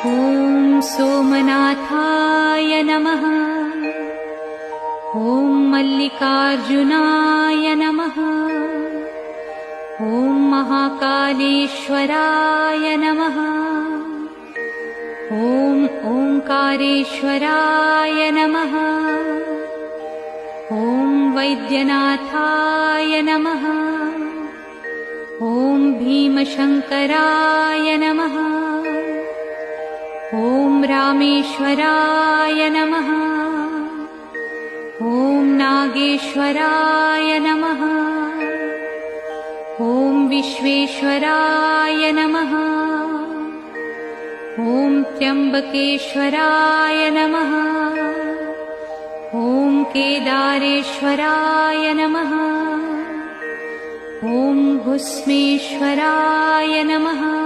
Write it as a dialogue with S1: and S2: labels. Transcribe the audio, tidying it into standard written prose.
S1: ॐ सोमनाथाय नमः। ॐ मल्लिकार्जुनाय नमः। ॐ महाकालेश्वराय नमः। ॐ ओंकारेश्वराय नमः। ॐ वैद्यनाथाय नमः। ॐ भीमशंकराय नमः। ॐ रामेश्वराय नमः। ॐ नागेश्वराय नमः। ॐ विश्वेश्वराय नमः। ॐ त्र्यंबकेश्वराय नमः। ॐ केदारेश्वराय नमः। ॐ भुस्मेश्वराय नमः।